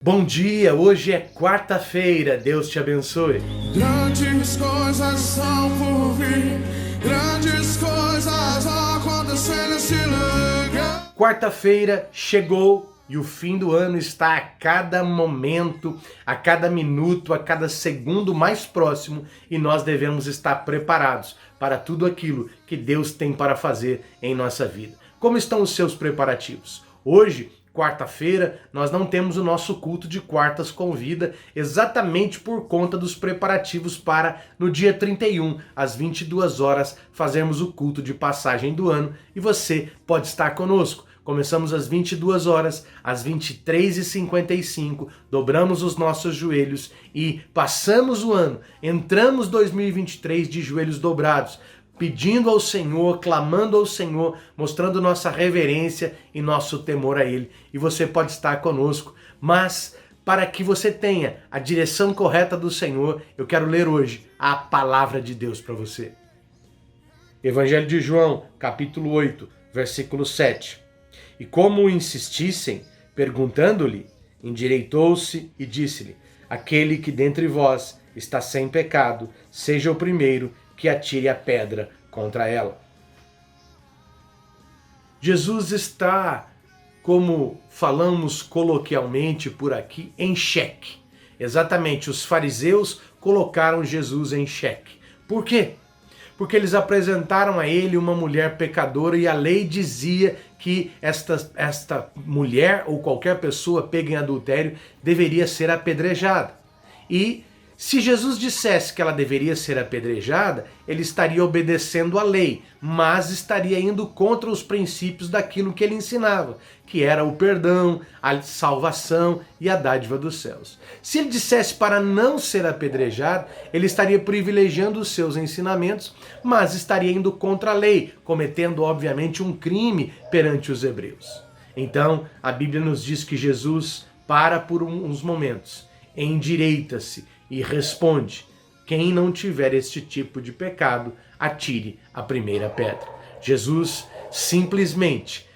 Bom dia, hoje é quarta-feira, Deus te abençoe. Grandes coisas são por vir, grandes coisas acontecendo nesse lugar. Quarta-feira chegou e o fim do ano está a cada momento, a cada minuto, a cada segundo mais próximo e nós devemos estar preparados para tudo aquilo que Deus tem para fazer em nossa vida. Como estão os seus preparativos? Hoje, quarta-feira, nós não temos o nosso culto de quartas com vida, exatamente por conta dos preparativos para, no dia 31, às 22 horas, fazermos o culto de passagem do ano e você pode estar conosco. Começamos às 22 horas, às 23h55, dobramos os nossos joelhos e passamos o ano, entramos 2023 de joelhos dobrados, pedindo ao Senhor, clamando ao Senhor, mostrando nossa reverência e nosso temor a Ele. E você pode estar conosco, mas para que você tenha a direção correta do Senhor, eu quero ler hoje a palavra de Deus para você. Evangelho de João, capítulo 8, versículo 7. E como insistissem, perguntando-lhe, endireitou-se e disse-lhe: aquele que dentre vós está sem pecado, seja o primeiro que atire a pedra contra ela. Jesus está, como falamos coloquialmente por aqui, em xeque. Exatamente, os fariseus colocaram Jesus em xeque. Por quê? Porque eles apresentaram a ele uma mulher pecadora e a lei dizia que esta mulher ou qualquer pessoa pega em adultério deveria ser apedrejada. E se Jesus dissesse que ela deveria ser apedrejada, ele estaria obedecendo à lei, mas estaria indo contra os princípios daquilo que ele ensinava, que era o perdão, a salvação e a dádiva dos céus. Se ele dissesse para não ser apedrejado, ele estaria privilegiando os seus ensinamentos, mas estaria indo contra a lei, cometendo obviamente um crime perante os hebreus. Então, a Bíblia nos diz que Jesus para por uns momentos, endireita-se e responde: quem não tiver este tipo de pecado, atire a primeira pedra. Jesus simplesmente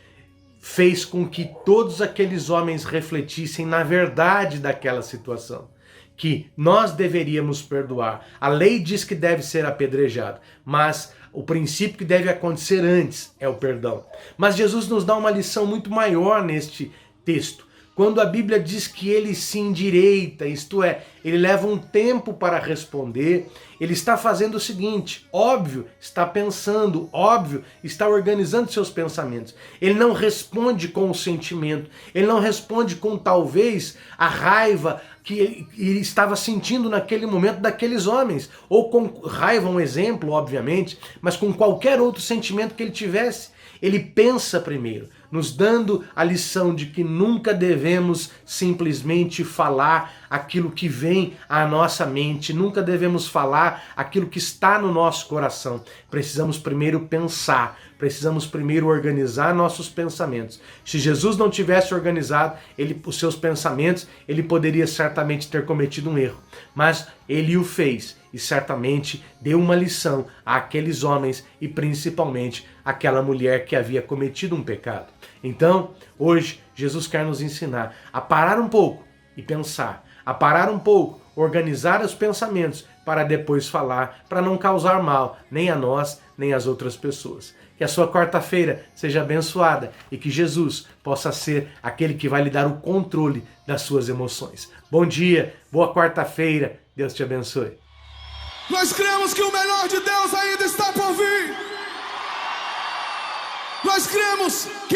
fez com que todos aqueles homens refletissem na verdade daquela situação, que nós deveríamos perdoar. A lei diz que deve ser apedrejado, mas o princípio que deve acontecer antes é o perdão. Mas Jesus nos dá uma lição muito maior neste texto. Quando a Bíblia diz que ele se endireita, isto é, ele leva um tempo para responder, ele está fazendo o seguinte: óbvio, está pensando, óbvio, está organizando seus pensamentos. Ele não responde com o sentimento, ele não responde com talvez a raiva que ele estava sentindo naquele momento daqueles homens, ou com raiva, um exemplo, obviamente, mas com qualquer outro sentimento que ele tivesse. Ele pensa primeiro, nos dando a lição de que nunca devemos simplesmente falar aquilo que vem à nossa mente, nunca devemos falar aquilo que está no nosso coração. Precisamos primeiro pensar, precisamos primeiro organizar nossos pensamentos. Se Jesus não tivesse organizado os seus pensamentos, ele poderia certamente ter cometido um erro, mas ele o fez e certamente deu uma lição àqueles homens e principalmente àquela mulher que havia cometido um pecado. Então, hoje, Jesus quer nos ensinar a parar um pouco e pensar, a parar um pouco, organizar os pensamentos para depois falar, para não causar mal nem a nós, nem às outras pessoas. Que a sua quarta-feira seja abençoada e que Jesus possa ser aquele que vai lhe dar o controle das suas emoções. Bom dia, boa quarta-feira, Deus te abençoe. Nós cremos que o melhor de Deus ainda está por vir. Nós cremos que